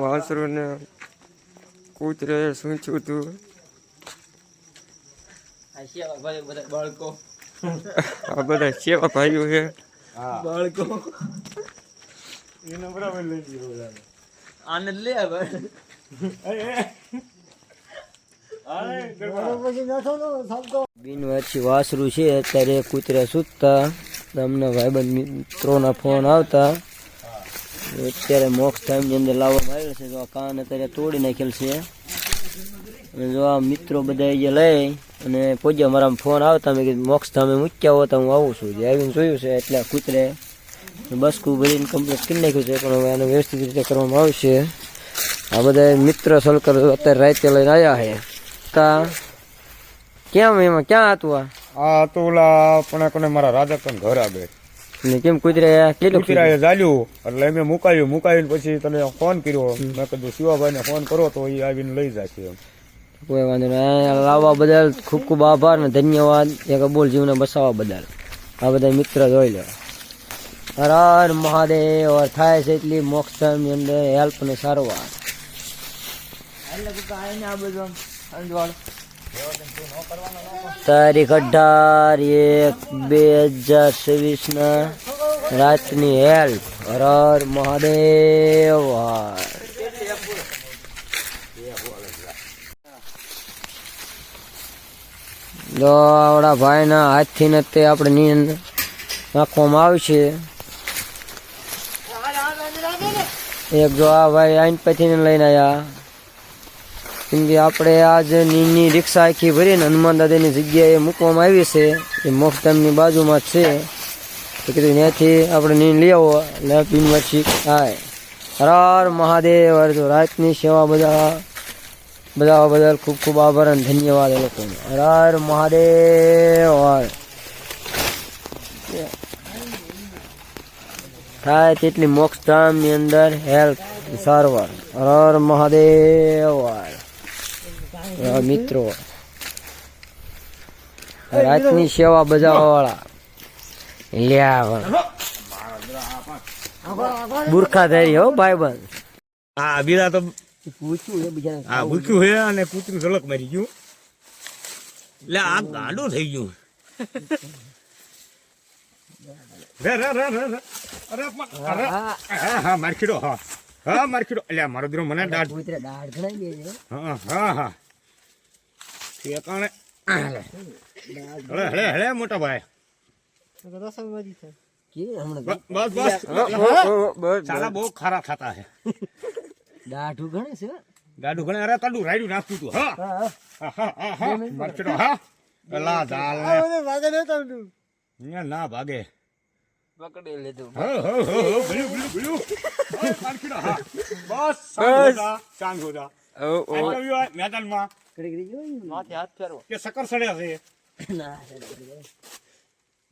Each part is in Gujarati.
વાસરુને કૂતરે શું છું તું આ બધા સેવા ભાઈઓ છે બાળકો આનંદ લે બિનવારસી વાસરું છે અત્યારે કૂતરા સૂતતા તમને ભાઈબંધ મિત્રોના ફોન આવતા અત્યારે મોક્ષ ટાઈમની અંદર લાવવામાં આવેલ છે. જો આ કાન અત્યારે તોડી નાખેલ છે અને જો આ મિત્રો બધા જે લઈ અને પૂજ્યા મારા ફોન આવતા મેં કીધું મોક્ષ ધામે મૂક્યા હોતા હું આવું છું. જે આવીને જોયું છે એટલે કૂતરે બસકું ભરીને કમ્પ્લીટ કરી નાખ્યું છે પણ હવે આને વ્યવસ્થિત રીતે કરવામાં આવશે. આ બધા મિત્ર સલકર અત્યારે રાતે લઈને આવ્યા છે. તા કેમ એમાં ક્યાં હતું આ તો ઓલા પણ કોને મારા રાજકન ઘર આગળ ને કેમ કૂતરા કેટલું કૂતરાએ ચાલ્યું એટલે મેં મુકાવીને પછી તને ફોન કર્યો. મેં કીધું શિવાભાઈને ફોન કરો તો એ આવીને લઈ જશે. કોઈ વાંધો નહીં. લાવવા બદલ ખૂબ ખૂબ આભાર ને ધન્યવાદ. એક અબોલ જીવને બસાવવા બદલ આ બધા મિત્ર જોઈ લો. હર હર મહાદેવ. થાય છે એટલી મોક્ષની અંદર હેલ્પ ને સારવાર. તારીખ 18/1/2026 ના રાતની હેલ્પ. હર હર મહાદેવ. જો આવડા ભાઈના હાથથી ને તે આપણે નીંદ નાખવામાં આવશે. એક જો આ ભાઈ આઈન પછી લઈને આવ્યા કેમ કે આપણે આજ નીંદની રિક્ષા આખી ભરીને હનુમાન દાદાની જગ્યાએ મૂકવામાં આવી છે. એ મોક્ષધામની બાજુમાં જ છે તો કીધું ત્યાંથી આપણે નીંદ લઈ આવો એટલે બિનવારસી થાય. હર હર મહાદેવ. જો રાતની સેવા બધા બદલ ખૂબ ખૂબ આભાર અને ધન્યવાદ એ લોકોને. હર હર મહાદેવ. થાય તેટલી મોક્ષધામની અંદર હેલ્પ સારવાર. હર હર મહાદેવ. મિત્રો રાતની સેવા બજાવવા વાળા લ્યા બુરખાધારી હો ભાઈબંધ. હા બીજા તો પૂછ્યું છે બીજા હા ભૂખ્યું છે અને કૂતરું ઝલક મારી ગયું એટલે આ ગાંડું થઈ ગયું. હા માર્કેટો હા માર્કેટો એટલે મારો દીરો મને દાઢ હા હા હા ઠેકાણે હળે મોટા ભાઈ બસ ચાલા બહુ ખરા થતા છે. દાઢું ગણે છે દાઢું ગણે. અરે તાડું રાયડું નાખતું તું. હા માર્કેટો હા પેલા દાલ ના ભાગે પકડી લીધું. મેદાનમાં માથે હાથ ફેરવો કે સકર સડ્યા છે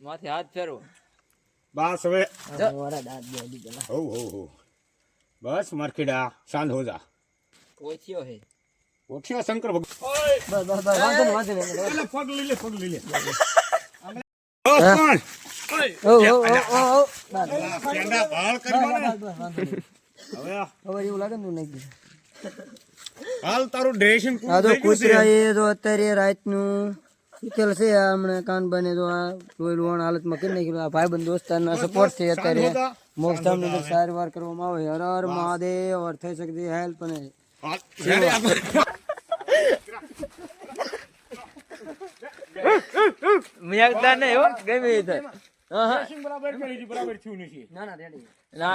માથે હાથ ફેરવો. બસ હવે હો બસ માર્કેડા શાંત હો જા. ઓછિયો હે ઓછિયો શંકર ભગવાન પગ લઈ લે હાલ તારું ડ્રેસિંગ અત્યારે રાતનું શીખેલ છે. હમણાં કાનબાને જો આ લોહીલુહાણ હાલતમાં કરી નાખ્યું. આ ભાઈબંધ દોસ્તારના સપોર્ટ છે અત્યારે મોક્ષધામની અંદર સારવાર કરવામાં આવે. હર હર મહાદેવ. થઈ શકે હેલ્પ અને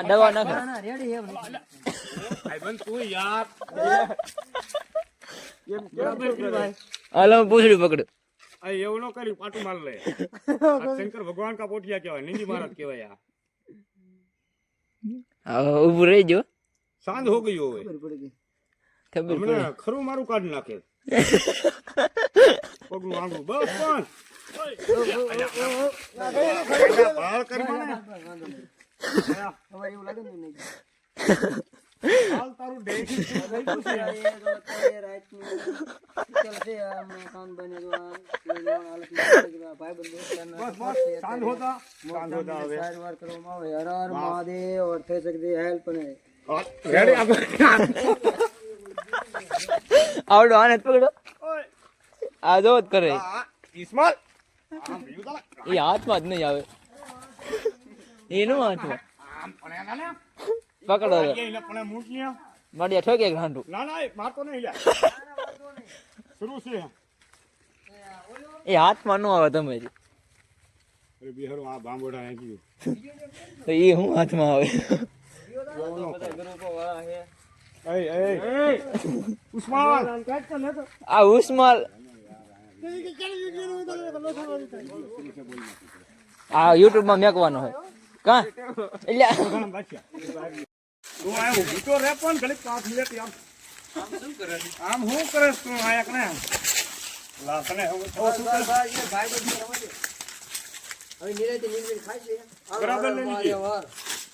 દવા હાલો પૂછડી પકડ એવું ન કરી પાટું માર લે. શંકર ભગવાન કા પોટિયા કહેવાય, નિંદી મહારાજ કહેવાય. ઉભું રહી જો સાંજ હો ગયો હવે હમણાં ખરું મારું કાઢી નાખે પગનું આંગળું બસ હાલ તારું ડેકી થઈ ગયું છે. બસ બસ શાંત હોતા હવે મહાદેવ और થઈ सकती हेल्प नहीं રેડી આપણે આવડો આને પકડો ઓય આ જો જ કરે ઇસ્માલ આમ ભીયું તાલા એ હાથમાં જ નહીં આવે એનું હાથમાં આમ પણ ના ના પકડો હવે. એને પણ મૂકિયા માડિયા ઠોકે ઘાંટું ના ના એ મારતો નહીં લ્યા શરૂ છે એ હાથમાં ન આવે તમારી અરે બિહારો આ બાંબોડા નાખી તો એ હું હાથમાં આવે એ ઉસ્માન આ ઉસ્માલ આ યુટ્યુબ માં મેકવાનો હોય કા એટલે તું આયો ભૂતો રે પણ ઘડી 5 મિનિટ આમ આમ શું કરે તું આયા કને લા કને હું શું કરે બરાબર લઈ લીધી